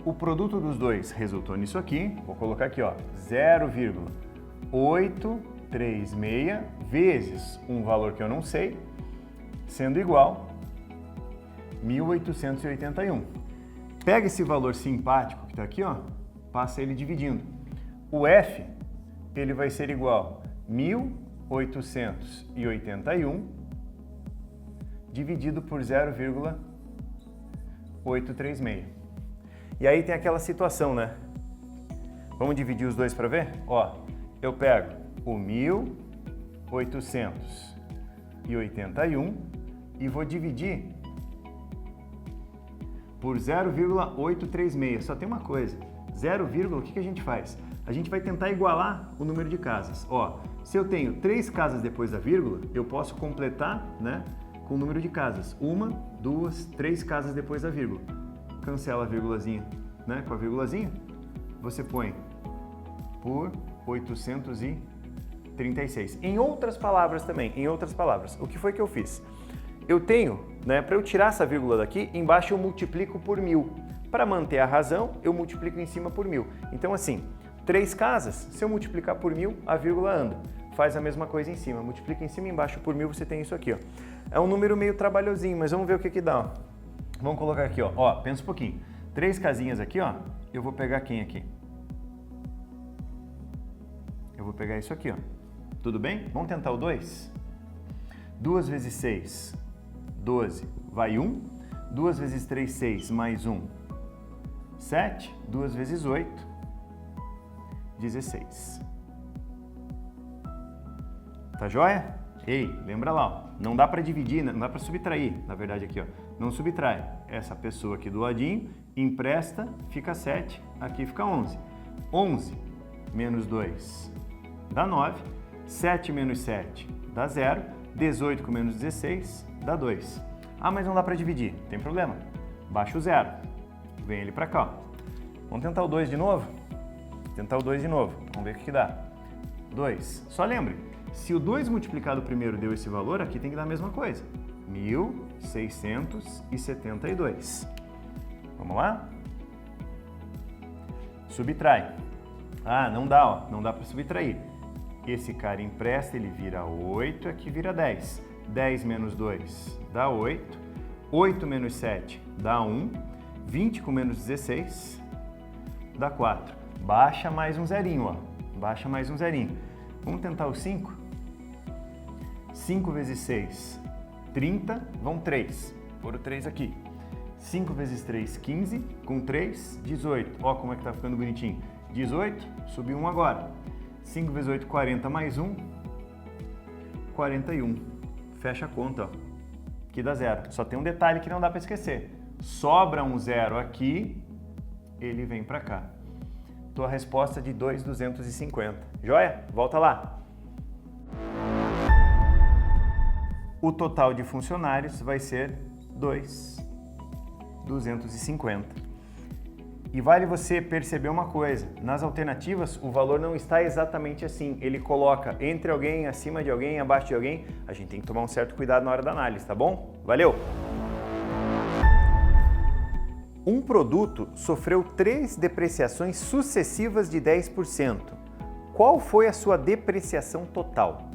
O produto dos dois resultou nisso aqui, vou colocar aqui, ó, 0,836 vezes um valor que eu não sei, sendo igual a 1.881. Pega esse valor simpático que está aqui, ó, passa ele dividindo. O F, ele vai ser igual a 1.881 dividido por 0,836. E aí tem aquela situação, né? Vamos dividir os dois para ver? Ó, eu pego o 1.881 e vou dividir por 0,836. Só tem uma coisa, 0, o que a gente faz? A gente vai tentar igualar o número de casas. Ó, se eu tenho 3 casas depois da vírgula, eu posso completar, né, com o número de casas. 1, 2, 3 casas depois da vírgula. Cancela a vírgulazinha, né, com a vírgulazinha. Você põe por 836. Em outras palavras também, o que foi que eu fiz? Eu tenho, né, para eu tirar essa vírgula daqui, embaixo eu multiplico por 1000. Para manter a razão, eu multiplico em cima por 1000. Então assim, 3 casas, se eu multiplicar por 1000, a vírgula anda. Faz a mesma coisa em cima, multiplica em cima e embaixo por 1000, você tem isso aqui, ó. É um número meio trabalhosinho, mas vamos ver o que que dá, ó. Vamos colocar aqui, ó. Ó, pensa um pouquinho. 3 casinhas aqui, ó. Eu vou pegar quem aqui? Eu vou pegar isso aqui, ó. Tudo bem? Vamos tentar o 2? 2 vezes 6, 12, vai 1. 2 vezes 3, 6, mais 1, 7. 2 vezes 8, 16. Tá joia? Ei, lembra lá, ó, não dá para dividir, não dá para subtrair, na verdade aqui, ó, não subtrai. Essa pessoa aqui do ladinho, empresta, fica 7, aqui fica 11. 11 menos 2 dá 9, 7 menos 7 dá 0, 18 com menos 16 dá 2. Ah, mas não dá para dividir, tem problema. Baixa o 0, vem ele para cá, ó. Vamos tentar o 2 de novo? Tentar o 2 de novo, vamos ver o que dá. 2, só lembre, se o 2 multiplicado primeiro deu esse valor, aqui tem que dar a mesma coisa. 1.672. Vamos lá? Subtrai. Ah, não dá, ó, não dá para subtrair. Esse cara empresta, ele vira 8, aqui vira 10. 10 menos 2 dá 8. 8 menos 7 dá 1. 20 com menos 16 dá 4. Baixa mais um zerinho, ó. Baixa mais um zerinho. Vamos tentar o 5? 5 vezes 6, 30, vão 3. Pôr o 3 aqui. 5 vezes 3, 15, com 3, 18. Ó como é que tá ficando bonitinho. 18, subiu 1 agora. 5 vezes 8, 40 mais 1, 41. Fecha a conta, ó. Aqui dá 0. Só tem um detalhe que não dá para esquecer. Sobra um 0 aqui, ele vem para cá. Tua resposta de 2.250. Joia? Volta lá. O total de funcionários vai ser 2.250. E vale você perceber uma coisa, nas alternativas o valor não está exatamente assim, ele coloca entre alguém, acima de alguém, abaixo de alguém, a gente tem que tomar um certo cuidado na hora da análise, tá bom? Valeu! Um produto sofreu 3 depreciações sucessivas de 10%. Qual foi a sua depreciação total?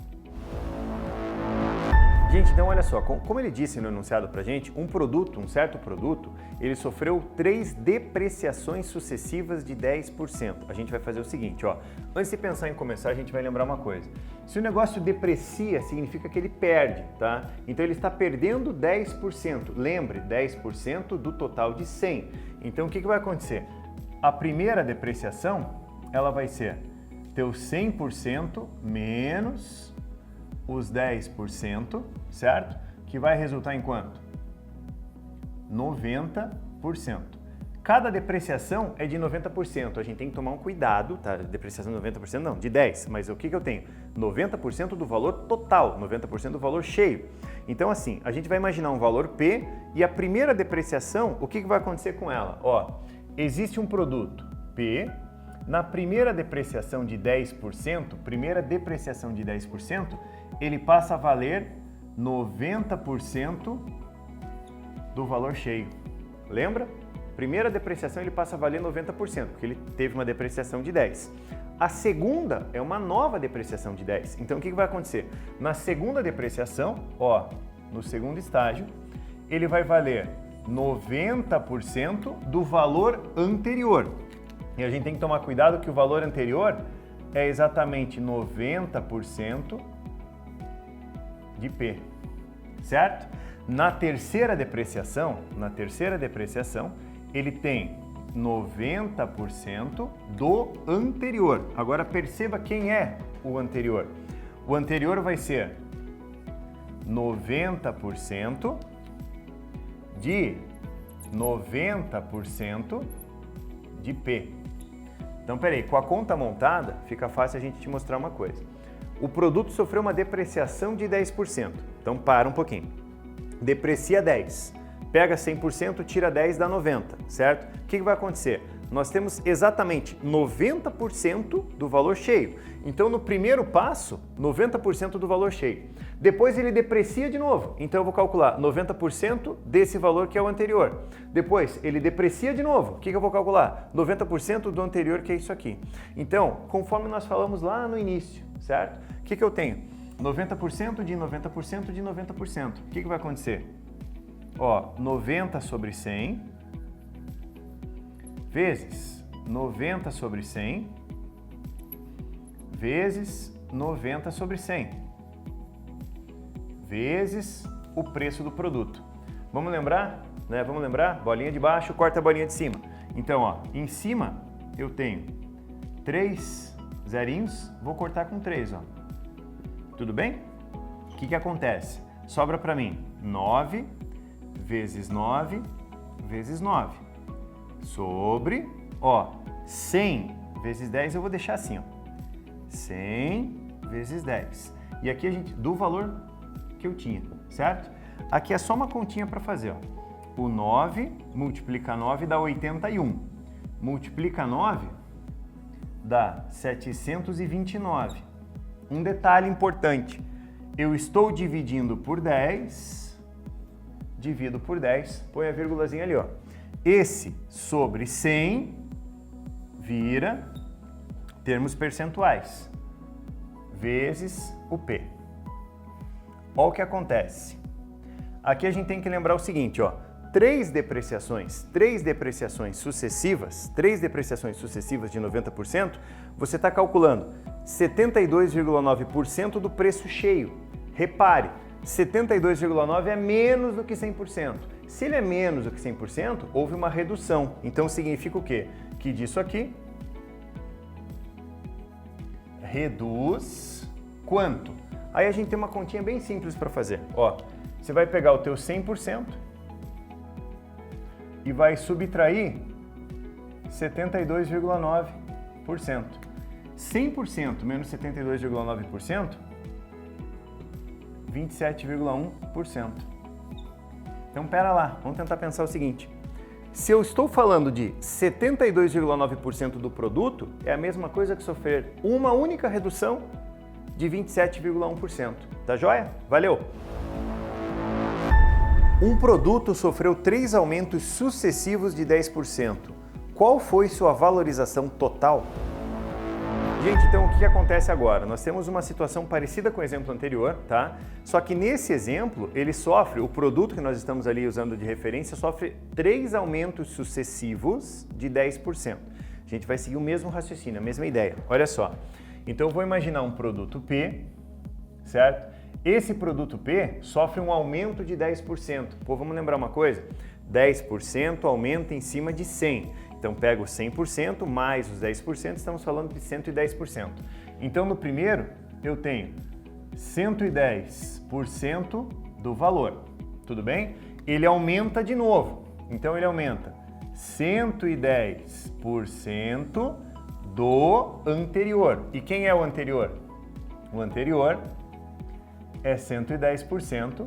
Gente, então olha só, como ele disse no enunciado pra gente, um certo produto, ele sofreu 3 depreciações sucessivas de 10%. A gente vai fazer o seguinte, ó, antes de pensar em começar, a gente vai lembrar uma coisa. Se o negócio deprecia, significa que ele perde, tá? Então ele está perdendo 10%. Lembre, 10% do total de 100. Então o que vai acontecer? A primeira depreciação, ela vai ser teu 100% menos os 10%, certo? Que vai resultar em quanto? 90%. Cada depreciação é de 90%. A gente tem que tomar um cuidado, tá? Depreciação de 90% não, de 10%. Mas o que eu tenho? 90% do valor total, 90% do valor cheio. Então assim, a gente vai imaginar um valor P e a primeira depreciação, o que vai acontecer com ela? Ó, existe um produto P, na primeira depreciação de 10%, ele passa a valer 90% do valor cheio. Lembra? Primeira depreciação ele passa a valer 90%, porque ele teve uma depreciação de 10. A segunda é uma nova depreciação de 10. Então o que vai acontecer? Na segunda depreciação, ó, no segundo estágio, ele vai valer 90% do valor anterior. E a gente tem que tomar cuidado que o valor anterior é exatamente 90% de P, certo? Na terceira depreciação, ele tem 90% do anterior. Agora perceba quem é o anterior. O anterior vai ser 90% de 90% de P. Então, peraí, com a conta montada, fica fácil a gente te mostrar uma coisa. O produto sofreu uma depreciação de 10%. Então, para um pouquinho. Deprecia 10. Pega 100%, tira 10, dá 90, certo? O que vai acontecer? Nós temos exatamente 90% do valor cheio. Então, no primeiro passo, 90% do valor cheio. Depois ele deprecia de novo. Então, eu vou calcular 90% desse valor que é o anterior. Depois, ele deprecia de novo. O que eu vou calcular? 90% do anterior, que é isso aqui. Então, conforme nós falamos lá no início, certo? O que eu tenho? 90% de 90% de 90%. O que vai acontecer? Ó, 90 sobre 100 vezes 90 sobre 100 vezes 90 sobre 100 vezes o preço do produto. Vamos lembrar? Né? Vamos lembrar? Bolinha de baixo, corta a bolinha de cima. Então, ó, em cima eu tenho 3 zerinhos, vou cortar com 3, ó. Tudo bem? O que acontece? Sobra para mim 9 vezes 9 vezes 9 sobre, 100 vezes 10 eu vou deixar assim, 100 vezes 10. E aqui a gente, do valor que eu tinha, certo? Aqui é só uma continha para fazer, O 9 multiplica 9 dá 81. Multiplica 9 dá 729. Um detalhe importante, eu estou dividindo por 10, divido por 10, põe a vírgulazinha ali, Esse sobre 100 vira termos percentuais, vezes o P. Olha o que acontece. Aqui a gente tem que lembrar o seguinte, três depreciações sucessivas de 90%, você está calculando 72,9% do preço cheio. Repare, 72,9% é menos do que 100%. Se ele é menos do que 100%, houve uma redução. Então significa o quê? Que disso aqui reduz quanto? Aí a gente tem uma continha bem simples para fazer. Você vai pegar o teu 100% e vai subtrair 72,9%. 100% menos 72,9%, 27,1%. Então, pera lá, vamos tentar pensar o seguinte. Se eu estou falando de 72,9% do produto, é a mesma coisa que sofrer uma única redução de 27,1%. Tá joia? Valeu! Um produto sofreu 3 aumentos sucessivos de 10%. Qual foi sua valorização total? Gente, então o que acontece agora? Nós temos uma situação parecida com o exemplo anterior, tá? Só que nesse exemplo, ele sofre, o produto que nós estamos ali usando de referência, sofre 3 aumentos sucessivos de 10%. A gente vai seguir o mesmo raciocínio, a mesma ideia. Olha só. Então eu vou imaginar um produto P, certo? Esse produto P sofre um aumento de 10%. Pô, vamos lembrar uma coisa? 10% aumenta em cima de 100. Então, pego 100% mais os 10%, estamos falando de 110%. Então, no primeiro, eu tenho 110% do valor. Tudo bem? Ele aumenta de novo. Então, ele aumenta 110% do anterior. E quem é o anterior? O anterior é 110%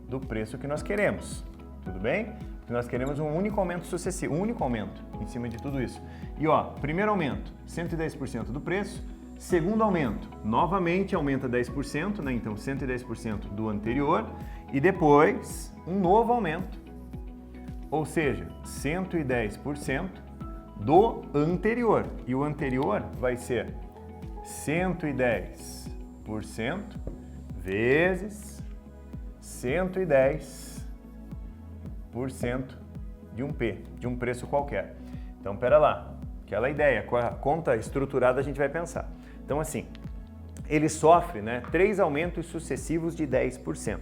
do preço que nós queremos. Tudo bem? Porque nós queremos um único aumento sucessivo, um único aumento em cima de tudo isso. E primeiro aumento, 110% do preço. Segundo aumento, novamente aumenta 10%, né? Então 110% do anterior. E depois, um novo aumento, ou seja, 110% do anterior. E o anterior vai ser 110% vezes 110% de um P, de um preço qualquer. Então, pera lá, aquela ideia, com a conta estruturada a gente vai pensar. Então, assim, ele sofre 3 aumentos sucessivos de 10%.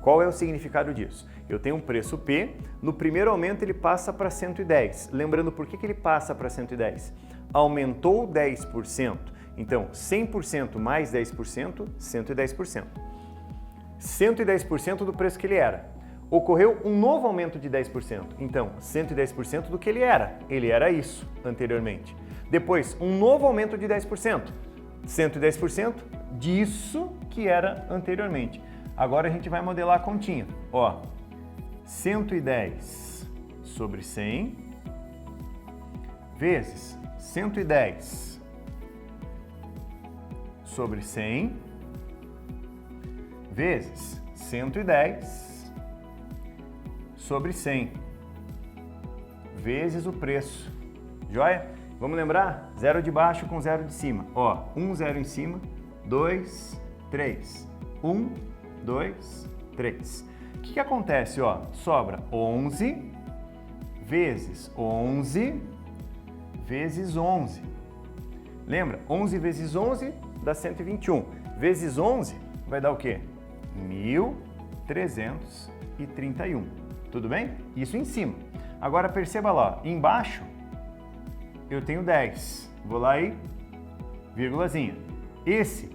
Qual é o significado disso? Eu tenho um preço P, no primeiro aumento ele passa para 110. Lembrando por que ele passa para 110? Aumentou 10%, então 100% mais 10%, 110%. 110% do preço que ele era. Ocorreu um novo aumento de 10%. Então, 110% do que ele era. Ele era isso anteriormente. Depois, um novo aumento de 10%. 110% disso que era anteriormente. Agora a gente vai modelar a continha. 110 sobre 100 vezes 110 sobre 100 vezes 110 sobre 100 vezes o preço. Joia? Vamos lembrar? Zero de baixo com zero de cima. 1 zero em cima, 2, 3. 1, 2, 3. O que acontece? Sobra 11 vezes 11 vezes 11. Lembra? 11 vezes 11 dá 121. Vezes 11 vai dar o quê? 1.331. Tudo bem? Isso em cima. Agora perceba lá, embaixo eu tenho 10. Vou lá e vírgulazinha. Esse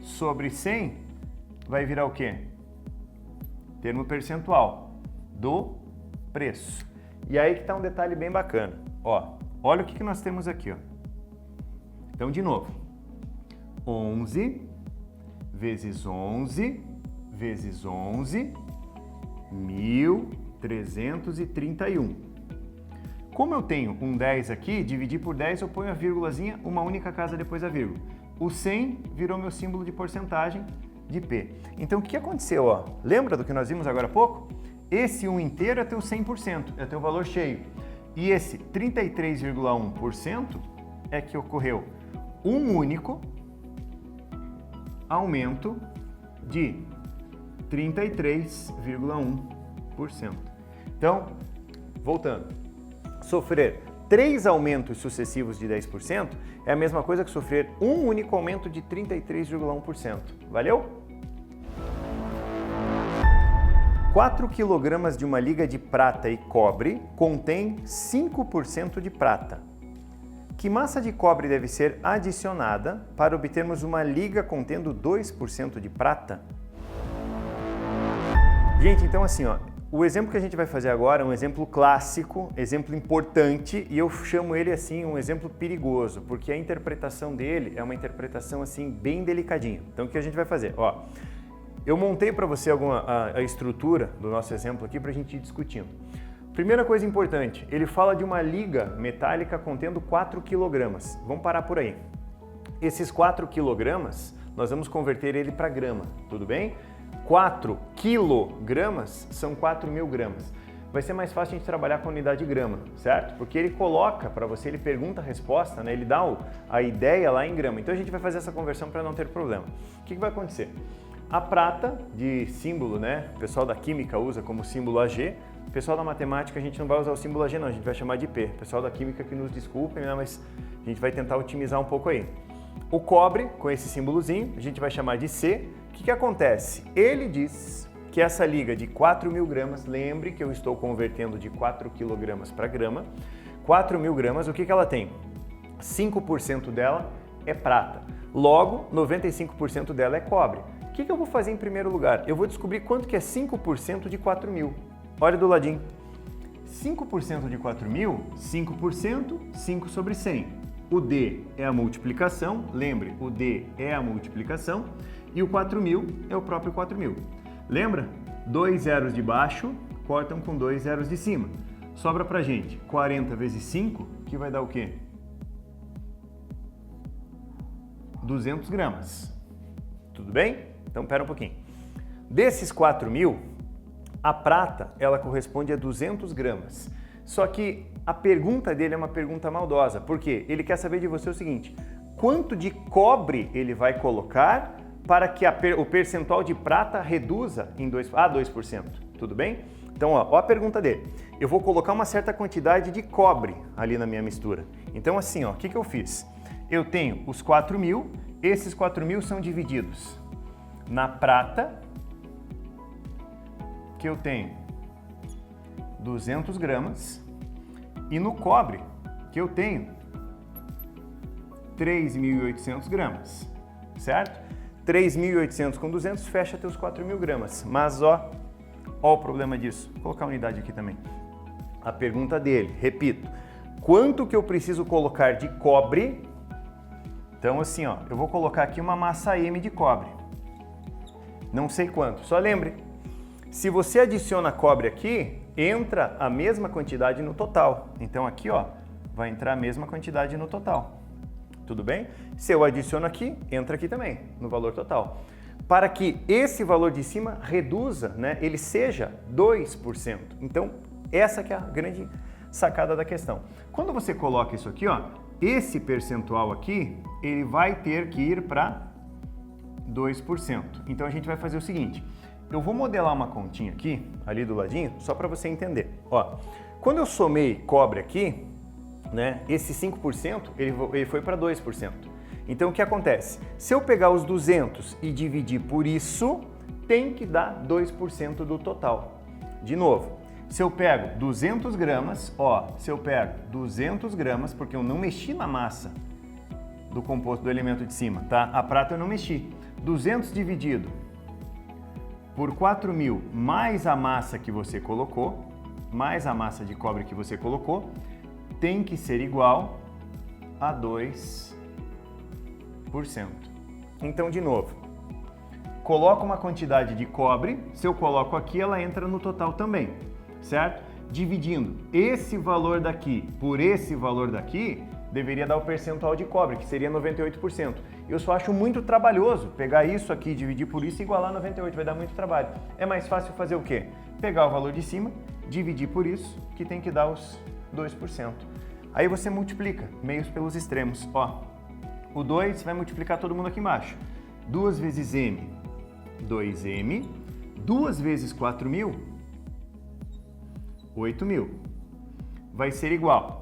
sobre 100 vai virar o quê? Termo percentual do preço. E aí que está um detalhe bem bacana. Ó, olha o que nós temos aqui, ó. Então, de novo, 11 vezes 11 vezes 11, 1.331. Como eu tenho um 10 aqui, dividir por 10, eu ponho a vírgulazinha, uma única casa depois da vírgula. O 100 virou meu símbolo de porcentagem de P. Então, o que aconteceu? Ó? Lembra do que nós vimos agora há pouco? Esse 1 inteiro é teu 100%, é teu valor cheio. E esse 33,1% é que ocorreu um único aumento de 33,1%. Então, voltando, sofrer 3 aumentos sucessivos de 10% é a mesma coisa que sofrer um único aumento de 33,1%. Valeu? 4 kg de uma liga de prata e cobre contém 5% de prata. Que massa de cobre deve ser adicionada para obtermos uma liga contendo 2% de prata? Gente, então assim, ó, o exemplo que a gente vai fazer agora é um exemplo clássico, exemplo importante, e eu chamo ele assim um exemplo perigoso, porque a interpretação dele é uma interpretação assim bem delicadinha. Então o que a gente vai fazer? Ó, eu montei para você a estrutura do nosso exemplo aqui para a gente ir discutindo. Primeira coisa importante, ele fala de uma liga metálica contendo 4 kg. Vamos parar por aí. Esses 4 kg, nós vamos converter ele para grama, tudo bem? 4 quilogramas são 4.000 gramas. Vai ser mais fácil a gente trabalhar com a unidade de grama, certo? Porque ele coloca para você, ele pergunta a resposta, né? Ele dá a ideia lá em grama. Então a gente vai fazer essa conversão para não ter problema. O que vai acontecer? A prata, de símbolo, né? O pessoal da química usa como símbolo AG. O pessoal da matemática a gente não vai usar o símbolo AG não, a gente vai chamar de P. O pessoal da química que nos desculpem, né? Mas a gente vai tentar otimizar um pouco aí. O cobre, com esse símbolozinho, a gente vai chamar de C. O que acontece? Ele diz que essa liga de 4.000 gramas, lembre que eu estou convertendo de 4 kg para grama, 4.000 gramas, o que ela tem? 5% dela é prata, logo 95% dela é cobre. O que eu vou fazer em primeiro lugar? Eu vou descobrir quanto que é 5% de 4.000. Olha do ladinho. 5% de 4.000, 5%, 5 sobre 100. O D é a multiplicação, lembre, o D é a multiplicação, e o 4.000 é o próprio 4.000. Lembra? 2 zeros de baixo cortam com 2 zeros de cima. Sobra pra gente 40 vezes 5, que vai dar o quê? 200 gramas. Tudo bem? Então, pera um pouquinho. Desses 4.000, a prata, ela corresponde a 200 gramas. Só que a pergunta dele é uma pergunta maldosa. Por quê? Ele quer saber de você o seguinte: quanto de cobre ele vai colocar para que o percentual de prata reduza a 2%? Tudo bem? Então, ó a pergunta dele. Eu vou colocar uma certa quantidade de cobre ali na minha mistura. Então, assim, ó, o que eu fiz? Eu tenho os 4.000, esses 4.000 são divididos na prata, que eu tenho 200 gramas, e no cobre, que eu tenho 3.800 gramas, certo? 3.800 com 200 fecha teus 4.000 gramas, mas ó o problema disso. Vou colocar a unidade aqui também. A pergunta dele, repito, quanto que eu preciso colocar de cobre? Então assim, ó, eu vou colocar aqui uma massa M de cobre. Não sei quanto, só lembre, se você adiciona cobre aqui, entra a mesma quantidade no total. Então aqui, ó, vai entrar a mesma quantidade no total. Tudo bem? Se eu adiciono aqui, entra aqui também, no valor total. Para que esse valor de cima reduza, né, ele seja 2%. Então, essa que é a grande sacada da questão. Quando você coloca isso aqui, ó, esse percentual aqui, ele vai ter que ir para 2%. Então a gente vai fazer o seguinte, eu vou modelar uma continha aqui, ali do ladinho, só para você entender. Ó, quando eu somei cobre aqui, né, esse 5%, ele foi para 2%. Então o que acontece? Se eu pegar os 200 e dividir por isso, tem que dar 2% do total. De novo, se eu pego 200 gramas, ó, se eu pego 200 gramas, porque eu não mexi na massa do composto do elemento de cima, tá? A prata eu não mexi. 200 dividido por 4.000 mais a massa que você colocou, mais a massa de cobre que você colocou, tem que ser igual a 2%. Então, de novo, coloco uma quantidade de cobre, se eu coloco aqui, ela entra no total também, certo? Dividindo esse valor daqui por esse valor daqui, deveria dar o percentual de cobre, que seria 98%. Eu só acho muito trabalhoso pegar isso aqui, dividir por isso e igualar 98%, vai dar muito trabalho. É mais fácil fazer o quê? Pegar o valor de cima, dividir por isso, que tem que dar os 2%. Aí você multiplica meios pelos extremos. Ó, o 2 vai multiplicar todo mundo aqui embaixo. 2 vezes M, 2M. 2 vezes 4.000, 8.000. Vai ser igual.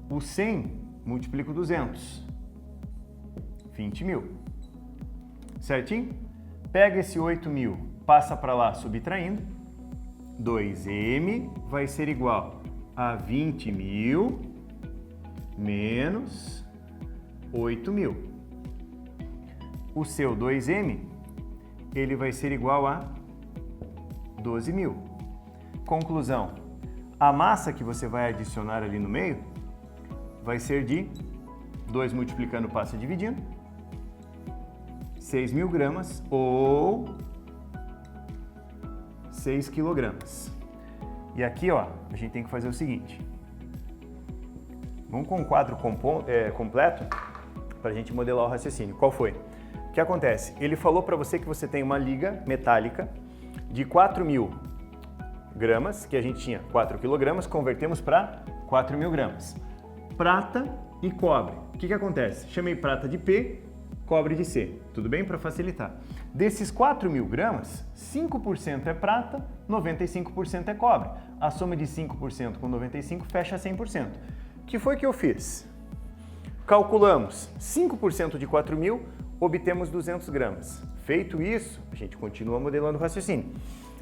O 100 multiplica o 200, 20.000. Certinho? Pega esse 8.000, passa para lá subtraindo. 2M vai ser igual a 20.000 menos 8.000. O seu 2M, ele vai ser igual a 12.000. Conclusão, a massa que você vai adicionar ali no meio vai ser de 2 multiplicando passa dividindo, 6.000 gramas ou 6 quilogramas. E aqui, ó, a gente tem que fazer o seguinte. Vamos com um quadro completo para a gente modelar o raciocínio. Qual foi? O que acontece? Ele falou para você que você tem uma liga metálica de 4.000 gramas, que a gente tinha 4 quilogramas, convertemos para 4.000 gramas. Prata e cobre. O que acontece? Chamei prata de P, cobre de C. Tudo bem? Para facilitar. Desses 4.000 gramas, 5% é prata, 95% é cobre. A soma de 5% com 95% fecha 100%. O que foi que eu fiz? Calculamos 5% de 4.000, obtemos 200 gramas. Feito isso, a gente continua modelando o raciocínio.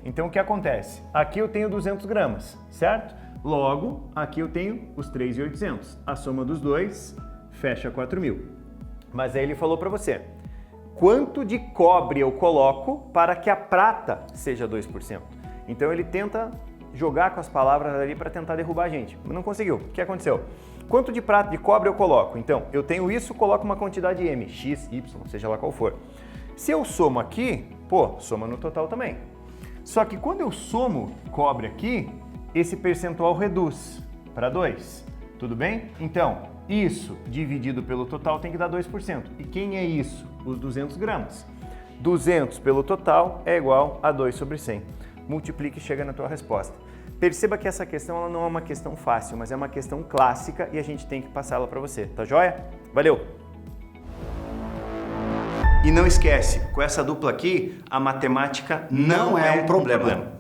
Então, o que acontece? Aqui eu tenho 200 gramas, certo? Logo, aqui eu tenho os 3.800. A soma dos dois fecha 4.000. Mas aí ele falou para você, quanto de cobre eu coloco para que a prata seja 2%? Então ele tenta jogar com as palavras ali para tentar derrubar a gente, mas não conseguiu. O que aconteceu? Quanto de prata de cobre eu coloco? Então, eu tenho isso, coloco uma quantidade M, X, Y, seja lá qual for. Se eu somo aqui, pô, soma no total também. Só que quando eu somo cobre aqui, esse percentual reduz para 2. Tudo bem? Então, isso dividido pelo total tem que dar 2%. E quem é isso? Os 200 gramas. 200 pelo total é igual a 2 sobre 100. Multiplique e chega na tua resposta. Perceba que essa questão ela não é uma questão fácil, mas é uma questão clássica e a gente tem que passá-la para você. Tá joia? Valeu! E não esquece, com essa dupla aqui, a matemática não é um problema.